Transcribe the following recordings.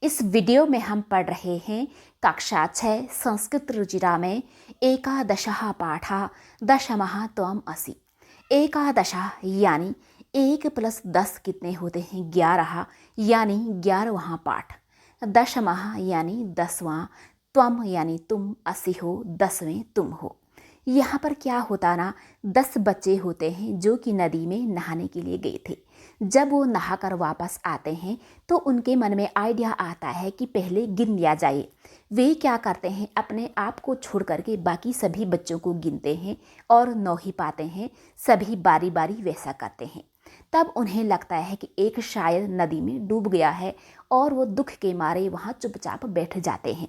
इस वीडियो में हम पढ़ रहे हैं कक्षा 6 संस्कृत रुचिरा में एकादशः पाठः दशमः त्वम् असि। एकादशः यानी 1 + 10 कितने होते हैं 11 यानी 11वां पाठ। दशमः यानी 10वां, त्वम यानी तुम, असि हो 10वें तुम हो। यहाँ पर क्या होता ना, 10 बच्चे होते हैं जो कि नदी में नहाने के लिए गए थे। जब वो नहाकर वापस आते हैं तो उनके मन में आइडिया आता है कि पहले गिन लिया जाए। वे क्या करते हैं, अपने आप को छोड़ करके बाकी सभी बच्चों को गिनते हैं और 9 ही पाते हैं। सभी बारी बारी वैसा करते हैं। तब उन्हें लगता है कि एक शायद नदी में डूब गया है और वो दुख के मारे वहाँ चुपचाप बैठ जाते हैं।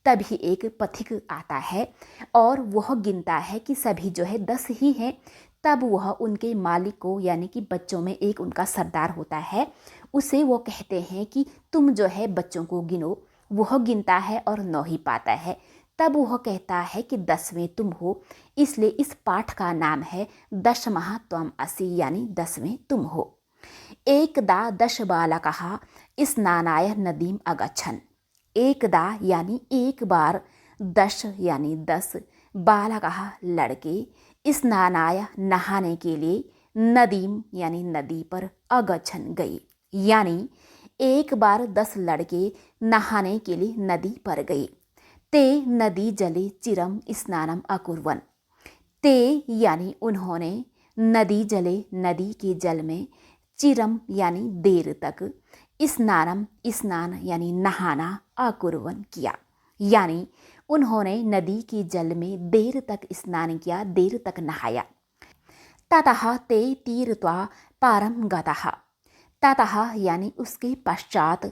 तभी एक पथिक आता है और वह गिनता है कि सभी जो है 10 ही हैं। तब वह उनके मालिक को, यानी कि बच्चों में एक उनका सरदार होता है, उसे वो कहते हैं कि तुम जो है बच्चों को गिनो। वह गिनता है और 9 ही पाता है। तब वह कहता है कि 10वें तुम हो, इसलिए इस पाठ का नाम है दशमः त्वम् असि, यानी 10वें तुम हो। एकदा 10 बालकाः स्नानाय नदीम अगच्छन्। एकदा यानी एक बार, 10 यानी 10, बालकाः लड़के, स्नानाय नहाने के लिए, नदीम यानी नदी पर, अगच्छन् गए। यानी एक बार 10 लड़के नहाने के लिए नदी पर गए। ते नदी जले चिरम स्नानम अकुर्वन्। ते यानी उन्होंने, नदी जले नदी के जल में, चिरम यानी देर तक, स्नानम स्नान यानी नहाना, अकुर्वन् किया यानी उन्होंने नदी के जल में देर तक स्नान किया, देर तक नहाया। ततः ते तीर्त्वा पारं गतः। ततः यानी उसके पश्चात,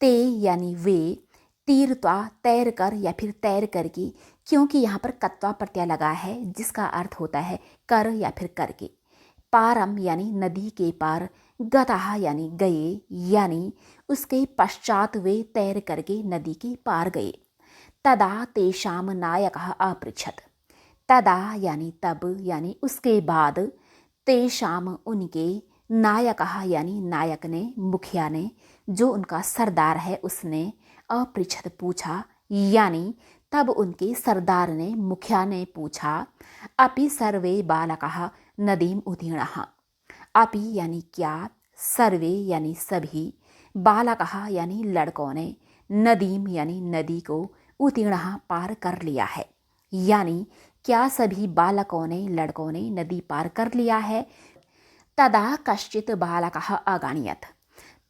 ते यानी वे, तीर्त्वा तैर कर या फिर तैर करके, क्योंकि यहाँ पर कत्वा प्रत्यय लगा है जिसका अर्थ होता है कर या फिर करके। पारम यानी नदी के पार, गतः यानी गए, यानी उसके पश्चात वे तैर करके नदी के पार गए। तदा तेषां नायकः अपृच्छत्। तदा यानी तब, यानी उसके बाद, तेषां उनके, नायकः यानी नायक ने, मुखिया ने, जो उनका सरदार है उसने, अपृच्छत पूछा, यानी तब उनके सरदार ने, मुखिया ने पूछा, अपि सर्वे बालकाः नदीम उत्तीर्णाः। अपि यानी क्या, सर्वे यानी सभी, बालकाः यानी लड़कों ने, नदीम यानी नदी को, उत्तीर्णाः पार कर लिया है। यानी क्या सभी बालकों ने, लड़कों ने नदी पार कर लिया है। तदा कश्चित् बालकः अगणयत्।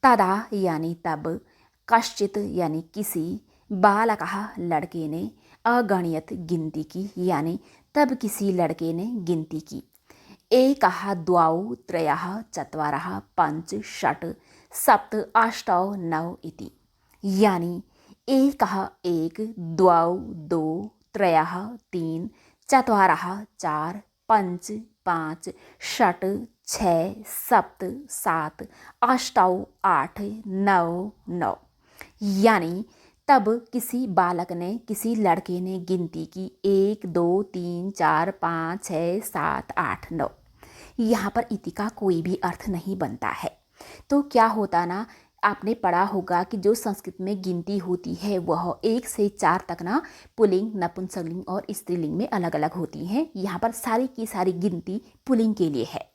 तदा यानी तब, कश्चित् यानी किसी, बालकः लड़के ने, अगणयत् गिनती की, यानी तब किसी लड़के ने गिनती की। एकः द्वौ त्रयः चत्वारः पञ्च षट् सप्त अष्टौ नौ इति। यानी एकः एक, द्वौ दो, त्रयः तीन, चत्वारः 4, पञ्च 5, षट् 6, सप्त 7, अष्टौ 8, नौ 9। यानी तब किसी बालक ने, किसी लड़के ने गिनती की 1 2 3 4 5 6 7 8 9। यहाँ पर इति का कोई भी अर्थ नहीं बनता है। तो क्या होता ना, आपने पढ़ा होगा कि जो संस्कृत में गिनती होती है वह 1 से 4 तक ना पुल्लिंग, नपुंसकलिंग और स्त्रीलिंग में अलग अलग होती हैं। यहाँ पर सारी की सारी गिनती पुल्लिंग के लिए है।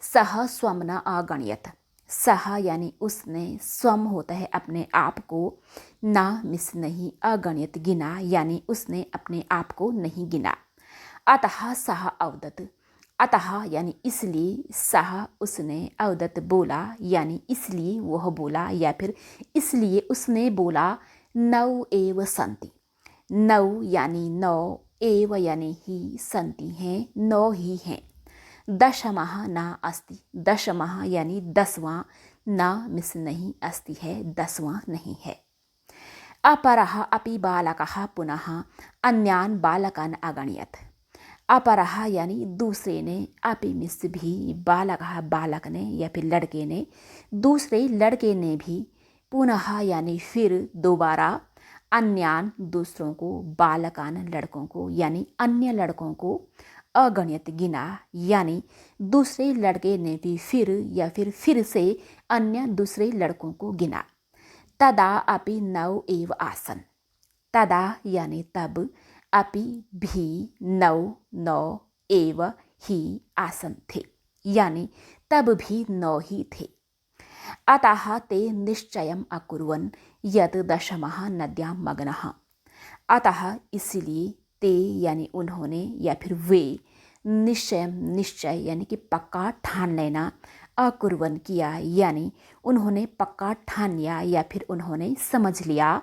सह स्वम न अगणयत्। सह यानी उसने, स्वम होता है अपने आप को, ना मिस नहीं, अगणयत् गिना, यानी उसने अपने आप को नहीं गिना। अतः सह अवदत्। अतः यानी इसलिए, सह उसने, अवदत् बोला, यानी इसलिए वह बोला या फिर इसलिए उसने बोला, 9 एव सन्ति। 9 यानी 9, एव यानी ही, सन्ति हैं 9 ही हैं। दशमः न अस्ति। दशमः यानी 10वां, न मिस नहीं, अस्ति है 10वां नहीं है। अपरः अपि बालकः पुनः अन्यान् बालकान् अगणयत्। अपरः यानी दूसरे ने, अपि मिस भी, बालकः बालक ने या फिर लड़के ने, दूसरे लड़के ने भी, पुनः यानी फिर, दोबारा, अन्यान दूसरों को, बालकान लड़कों को यानी अन्य लड़कों को, अगणित गिना, यानी दूसरे लड़के ने भी फिर या फिर से अन्य दूसरे लड़कों को गिना। तदा अपि नौ एव आसन। तदा यानी तब, अपि भी, नौ एव ही आसन थे, यानी तब भी 9 ही थे। अतः ते निश्चयम् अकुर्वन् यत् दशमः नद्यां मग्नः। अतः इसलिए ते यानी उन्होंने या फिर वे, निश्चय यानी कि पक्का ठान लेना, अकुर्वन् किया यानी उन्होंने पक्का ठान लिया या फिर उन्होंने समझ लिया,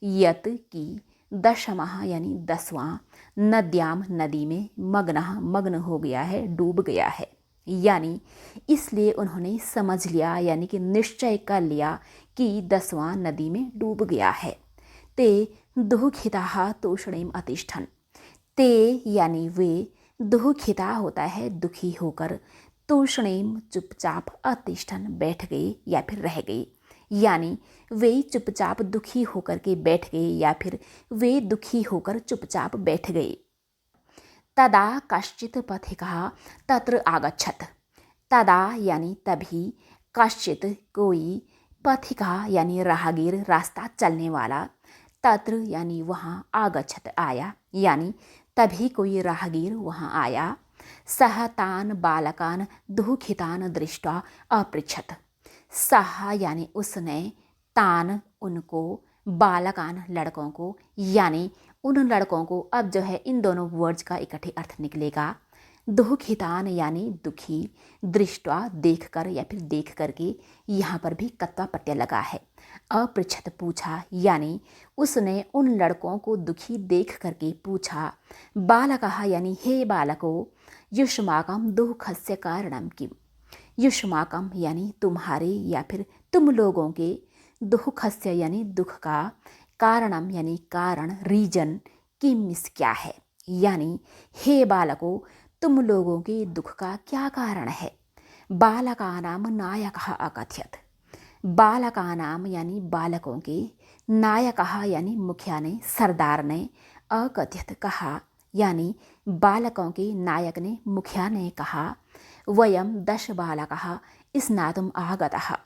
यत कि दशमः यानी 10वां, नद्याम नदी में, मग्न हो गया है, डूब गया है, यानी इसलिए उन्होंने समझ लिया यानी कि निश्चय कर लिया कि 10वां नदी में डूब गया है। ते दुःखिताः तूष्णीम् अतिष्ठन्। ते यानी वे, दुःखिता होता है दुखी होकर, तूष्णीम चुपचाप, अतिष्ठन बैठ गए या फिर रह गए, यानी वे चुपचाप दुखी होकर के बैठ गए या फिर वे दुखी होकर चुपचाप बैठ गए। तदा कश्चित् पथिकः तत्र आगच्छत्। तदा यानी तभी, कश्चित् कोई, पथिकः यानी राहगीर, रास्ता चलने वाला, तत्र यानी वहाँ, आगच्छत् आया, यानी तभी कोई राहगीर वहाँ आया। सः तान् बालकान् दुःखितान् दृष्ट्वा अपृच्छत्। सः यानी उसने, तान उनको, बालकान लड़कों को, यानी उन लड़कों को। अब जो है इन दोनों वर्ड्स का इकट्ठे अर्थ निकलेगा। दुःखितान यानी दुखी, दृष्टवा देखकर या फिर देख करके, यहाँ पर भी कत्वा प्रत्यय लगा है। अपृच्छत पूछा, यानी उसने उन लड़कों को दुखी देख करके पूछा। बालकः यानी हे बालको, युष्माकं दुःखस्य कारणं किम्। युष्माकम यानी तुम्हारे या फिर तुम लोगों के, दुःखस्य यानी दुख का, कारणम यानी कारण, रीजन, किमिस क्या है, यानी हे बालको, तुम लोगों के दुख का क्या कारण है। बालकानाम नायकः अकथयत्। बालकानाम यानी बालकों के, नायकः यानी मुखिया ने, सरदार ने, अकथयत् कहा, यानी बालकों के नायक ने, मुखिया ने कहा। वयम 10 बालकः स्नातुम् आगतः।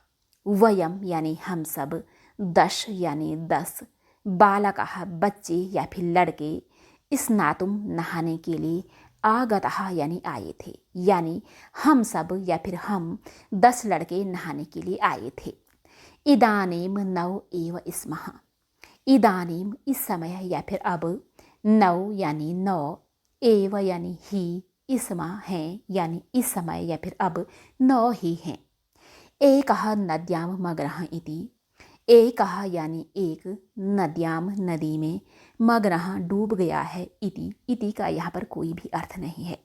वयम यानी हम सब, 10 यानी 10, बालकः बच्चे या फिर लड़के, स्नातुम नहाने के लिए, आगतः यानी आए थे, यानी हम सब या फिर हम 10 लड़के नहाने के लिए आए थे। इदानीम 9 एव स्मः। इदानीम इस समय या फिर अब, 9 यानी 9, एव यानी ही, इसमा हैं यानी इस समय या फिर अब 9 ही हैं। एकः नद्याम मग्नः इति। एकः यानी एक, नद्याम नदी में, मग्नः डूब गया है, इति का यहाँ पर कोई भी अर्थ नहीं है,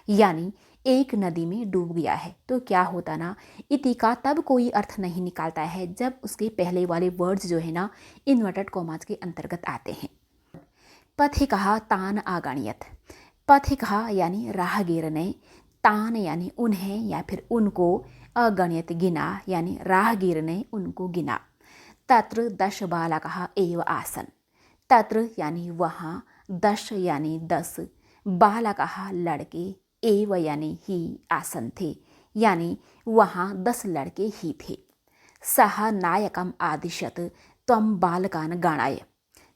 यानी एक नदी में डूब गया है। तो क्या होता ना, इति का तब कोई अर्थ नहीं निकालता है जब उसके पहले वाले वर्ड्स जो है ना इन्वर्टेड कॉमास के अंतर्गत आते हैं। पथिकः तान आगणयत्। पथिकः यानी राहगीर ने, तान यानी उन्हें या फिर उनको, अगणित गिना, यानी राहगीर ने उनको गिना। तत्र 10 बालकः एव आसन। तत्र यानी वहाँ, 10 यानी 10, बालकः लड़के, एव यानी ही, आसन थे, यानी वहाँ 10 लड़के ही थे। सः नायकम आदिशत त्वं बालकान गणाय।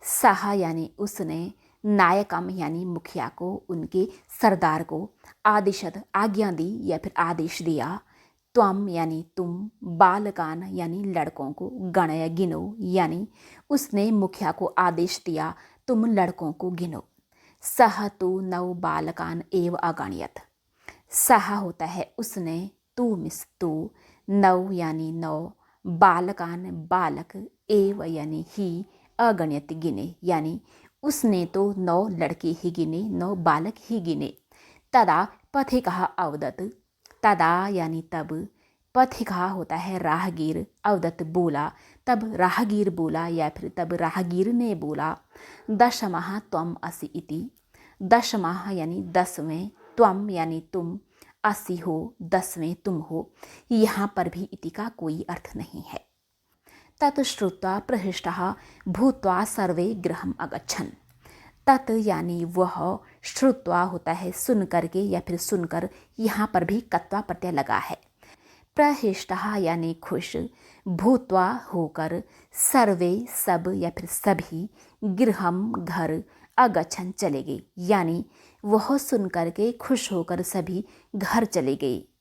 सः यानी उसने, नायकम यानी मुखिया को, उनके सरदार को, आदिशत आज्ञा दी या फिर आदेश दिया, त्वम यानी तुम, बालकान यानी लड़कों को, गणय गिनो, यानी उसने मुखिया को आदेश दिया तुम लड़कों को गिनो। सह तु 9 बालकान एव अगणयत्। सह होता है उसने, तू मिस तू, 9 यानी 9, बालकान बालक, एव यानी ही, अगणित गिने, यानी उसने तो 9 लड़के ही गिने, 9 बालक ही गिने। तदा पथिकः अवदत्। तदा यानी तब, पथिकः होता है राहगीर, अवदत् बोला, तब राहगीर बोला या फिर तब राहगीर ने बोला। दशमः त्वम असि इति। दशमः यानी 10वें, त्वम यानी तुम, असि हो, 10वें तुम हो। यहाँ पर भी इति का कोई अर्थ नहीं है। तत् श्रुत्वा प्रहृष्टः भूत्वा सर्वे गृहम् अगच्छन्। तत् यानी वह, श्रुत्वा होता है सुन करके या फिर सुनकर, यहाँ पर भी कत्वा प्रत्यय लगा है। प्रहिष्टः यानी खुश, भूत्वा होकर, सर्वे सब या फिर सभी, गृहम घर, अगच्छन चले गए यानी वह सुनकर के खुश होकर सभी घर चले गए।